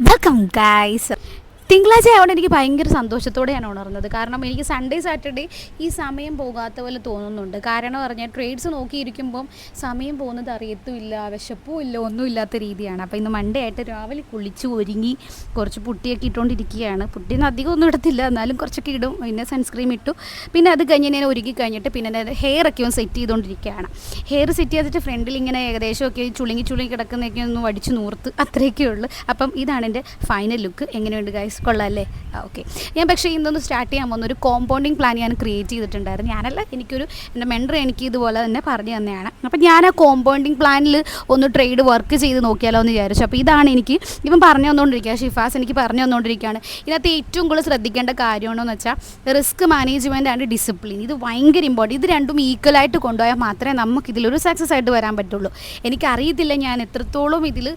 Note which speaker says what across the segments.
Speaker 1: Welcome guys. തിങ്കളാഴ്ച ആയതുകൊണ്ട് എനിക്ക് ഭയങ്കര സന്തോഷത്തോടെയാണ് ഉണർന്നത്. കാരണം എനിക്ക് സൺഡേ സാറ്റർഡേ ഈ സമയം പോകാത്ത പോലെ തോന്നുന്നുണ്ട്. കാരണം പറഞ്ഞാൽ ട്രേഡ്സ് നോക്കിയിരിക്കുമ്പം സമയം പോകുന്നത് അറിയത്തുമില്ല, വിശപ്പും ഇല്ല, ഒന്നും ഇല്ലാത്ത രീതിയാണ്. അപ്പോൾ ഇന്ന് മൺഡേ ആയിട്ട് രാവിലെ കുളിച്ച് ഒരുങ്ങി കുറച്ച് പുട്ടിയൊക്കെ ഇട്ടുകൊണ്ടിരിക്കുകയാണ്. പുട്ടിന്ന് അധികം ഒന്നും ഇടത്തില്ല, എന്നാലും കുറച്ചൊക്കെ ഇടും. പിന്നെ സൺസ്ക്രീം ഇട്ടു. പിന്നെ അത് കഴിഞ്ഞ് ഞാൻ ഒരുക്കി കഴിഞ്ഞിട്ട് പിന്നെ എൻ്റെ ഹെയർ ഒക്കെ ഒന്ന് സെറ്റ് ചെയ്തുകൊണ്ടിരിക്കുകയാണ്. ഹെയർ സെറ്റ് ചെയ്തിട്ട് ഫ്രണ്ടിൽ ഇങ്ങനെ ഏകദേശമൊക്കെ ചുളുങ്ങി കിടക്കുന്നതൊക്കെ ഒന്ന് വടിച്ച് നൂർത്ത് അത്രയൊക്കെ ഉള്ളൂ. അപ്പം ഇതാണ് എൻ്റെ ഫൈനൽ ലുക്ക്. എങ്ങനെയുണ്ട് ഗൈസ്? കൊള്ളാമല്ലേ? ഓക്കെ. ഞാൻ പക്ഷേ ഇന്നൊന്ന് സ്റ്റാർട്ട് ചെയ്യാൻ പോകുന്ന ഒരു കോമ്പൗണ്ടിങ് പ്ലാൻ ഞാൻ ക്രിയേറ്റ് ചെയ്തിട്ടുണ്ടായിരുന്നു. ഞാനല്ല, എൻ്റെ മെൻറ്റർ എനിക്ക് ഇതുപോലെ തന്നെ പറഞ്ഞു തന്നെയാണ്. അപ്പം ഞാൻ ആ കോമ്പൗണ്ടിങ് പ്ലാനിൽ ഒന്ന് ട്രേഡ് വർക്ക് ചെയ്ത് നോക്കിയാലോ എന്ന് വിചാരിച്ചു. അപ്പോൾ ഇതാണ് എനിക്ക് ഇവൻ പറഞ്ഞു തന്നുകൊണ്ടിരിക്കുക, ഷിഫാസ് എനിക്ക് പറഞ്ഞു തന്നുകൊണ്ടിരിക്കുകയാണ്. ഇതിനകത്ത് ഏറ്റവും കൂടുതൽ ശ്രദ്ധിക്കേണ്ട കാര്യമാണെന്ന് വെച്ചാൽ റിസ്ക് മാനേജ്മെൻറ്റ് ആൻഡ് ഡിസിപ്ലിൻ. ഇത് ഭയങ്കര ഇമ്പോർട്ടൻറ്റ്. ഇത് രണ്ടും ഈക്വലായിട്ട് കൊണ്ടുപോയാൽ മാത്രമേ നമുക്കിതിലൊരു സക്സസ് ആയിട്ട് വരാൻ പറ്റുള്ളൂ. എനിക്കറിയത്തില്ല ഞാൻ എത്രത്തോളം ഇതിൽ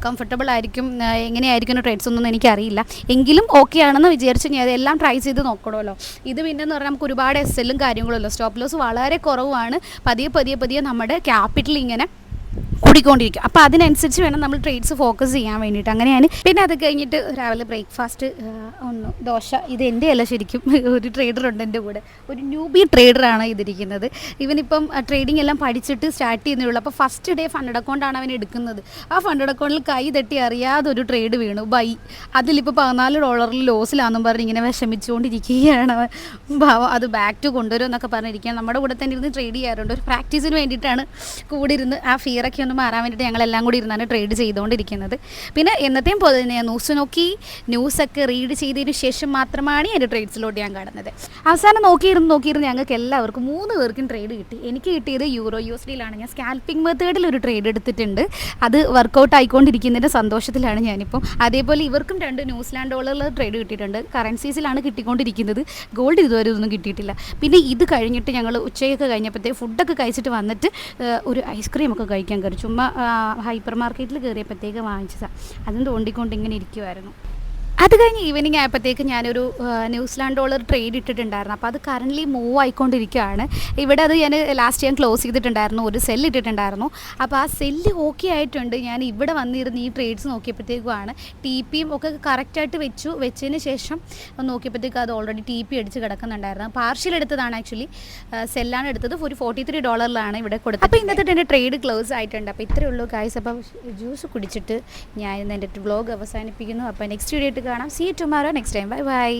Speaker 1: കംഫർട്ടബിൾ ആയിരിക്കും, എങ്ങനെയായിരിക്കും ട്രേഡ്സ് ഒന്നും എനിക്കറിയില്ല. എങ്കിലും ഓക്കെ ആണെന്ന് വിചാരിച്ച് ഞാൻ അതെല്ലാം ട്രൈ ചെയ്ത് നോക്കണമല്ലോ. ഇത് പിന്നെന്ന് പറഞ്ഞാൽ നമുക്ക് ഒരുപാട് SL കാര്യങ്ങളല്ലോ, സ്റ്റോപ്പ് ലോസ് വളരെ കുറവാണ്. പതിയെ നമ്മുടെ ക്യാപിറ്റൽ ഇങ്ങനെ കൂടിക്കൊണ്ടിരിക്കും. അപ്പോൾ അതിനനുസരിച്ച് വേണം നമ്മൾ ട്രേഡ്സ് ഫോക്കസ് ചെയ്യാൻ വേണ്ടിയിട്ട്. അങ്ങനെയാണ്. പിന്നെ അത് കഴിഞ്ഞിട്ട് രാവിലെ ബ്രേക്ക്ഫാസ്റ്റ് ദോശ. ഇത് എൻ്റെ അല്ല, ശരിക്കും ഒരു ട്രേഡറുണ്ട് എൻ്റെ കൂടെ, ഒരു ന്യൂബി ട്രേഡറാണ് ഇതിരിക്കുന്നത്. ഇവനിപ്പം ട്രേഡിംഗ് എല്ലാം പഠിച്ചിട്ട് സ്റ്റാർട്ട് ചെയ്യുന്നേ. അപ്പോൾ ഫസ്റ്റ് ഡേ ഫണ്ടഡ് അക്കൗണ്ടാണ് അവൻ എടുക്കുന്നത്. ആ ഫണ്ടഡ് അക്കൗണ്ടിൽ കൈ തട്ടി അറിയാതെ ഒരു ട്രേഡ് വീണു, ബൈ. അതിലിപ്പോൾ $14 ലോസിലാണെന്നും പറഞ്ഞ് ഇങ്ങനെ വിഷമിച്ചുകൊണ്ടിരിക്കുകയാണ് അവൻ. ഭാവം അത് ബാക്ക് ടു കൊണ്ടുവരും എന്നൊക്കെ പറഞ്ഞിരിക്കുകയാണ്. നമ്മുടെ കൂടെ തന്നെ ഇരുന്ന് ട്രേഡ് ചെയ്യാറുണ്ട്. ഒരു പ്രാക്ടീസിന് വേണ്ടിയിട്ടാണ് കൂടി ഇരുന്ന് ആ ഫിയറൊക്കെ ഒന്ന് മാറാൻ വേണ്ടിയിട്ട് ഞങ്ങളെല്ലാം കൂടി ഇരുന്നാണ് ട്രേഡ് ചെയ്തുകൊണ്ടിരിക്കുന്നത്. പിന്നെ എന്നത്തെയും പോലെ തന്നെ ന്യൂസൊക്കെ റീഡ് ചെയ്തതിന് ശേഷം മാത്രമാണ് എൻ്റെ ട്രേഡ്സിലോട്ട് ഞാൻ കാണുന്നത്. അവസാനം നോക്കിയിരുന്ന് ഞങ്ങൾക്ക് എല്ലാവർക്കും 3 പേർക്കും ട്രേഡ് കിട്ടി. എനിക്ക് കിട്ടിയത് USDയിലാണ്. ഞാൻ സ്കാൽപ്പിംഗ് മെത്തേഡിൽ ഒരു ട്രേഡ് എടുത്തിട്ടുണ്ട്. അത് വർക്കൗട്ട് ആയിക്കൊണ്ടിരിക്കുന്നതിൻ്റെ സന്തോഷത്തിലാണ് ഞാനിപ്പം. അതേപോലെ ഇവർക്കും 2 ന്യൂസിലാൻഡ് ഡോളറിൽ ട്രേഡ് കിട്ടിയിട്ടുണ്ട്. കറൻസീസിലാണ് കിട്ടിക്കൊണ്ടിരിക്കുന്നത്. ഗോൾഡ് ഇതുവരെ ഒന്നും കിട്ടിയിട്ടില്ല. പിന്നെ ഇത് കഴിഞ്ഞിട്ട് ഞങ്ങൾ ഉച്ചയൊക്കെ കഴിഞ്ഞപ്പോഴത്തേക്ക് ഫുഡൊക്കെ കഴിച്ചിട്ട് വന്നിട്ട് ഒരു ഐസ്ക്രീമൊക്കെ കഴിക്കാൻ കയറി. ചുമ്മാ ഹൈപ്പർ മാർക്കറ്റിൽ കയറിയപ്പോഴത്തേക്ക് വാങ്ങിച്ചതാണ്. അതും തോണ്ടിക്കൊണ്ട് ഇങ്ങനെ ഇരിക്കുമായിരുന്നു. അത് കഴിഞ്ഞ് ഈവനിങ് ആയപ്പോഴത്തേക്ക് ഞാനൊരു ന്യൂസിലാൻഡ് ഡോളർ ട്രേഡ് ഇട്ടിട്ടുണ്ടായിരുന്നു. അപ്പോൾ അത് കറൻ്റ്ലി മൂവ് ആയിക്കൊണ്ടിരിക്കുകയാണ്. ഇവിടെ അത് ഞാൻ ലാസ്റ്റ് ഞാൻ ക്ലോസ് ചെയ്തിട്ടുണ്ടായിരുന്നു, ഒരു സെല്ല് ഇട്ടിട്ടുണ്ടായിരുന്നു. അപ്പോൾ ആ സെല്ല് ഓക്കെ ആയിട്ടുണ്ട്. ഞാൻ ഇവിടെ വന്നിരുന്ന് ഈ ട്രേഡ്സ് നോക്കിയപ്പോഴത്തേക്കുമാണ് TPയും ഒക്കെ കറക്റ്റായിട്ട് വെച്ചതിന് ശേഷം നോക്കിയപ്പോഴത്തേക്ക് അത് ഓൾറെഡി TP അടിച്ച് കിടക്കുന്നുണ്ടായിരുന്നു. പാർഷ്യൽ എടുത്തതാണ്, ആക്ച്വലി സെല്ലാണ് എടുത്തത്. ഒരു $43 ഇവിടെ കൊടുത്തത്. അപ്പോൾ ഇന്നത്തെ എൻ്റെ ട്രേഡ് ക്ലോസ് ആയിട്ടുണ്ട്. അപ്പോൾ ഇത്രയേ ഉള്ളൂ ഗൈസ്. അപ്പോൾ ജ്യൂസ് കുടിച്ചിട്ട് ഞാൻ ഇന്ന് എൻ്റെ വ്ളോഗ് അവസാനിപ്പിക്കുന്നു. അപ്പോൾ നെക്സ്റ്റ് വീഡിയോ കാണാം. See you tomorrow. Next time. Bye bye.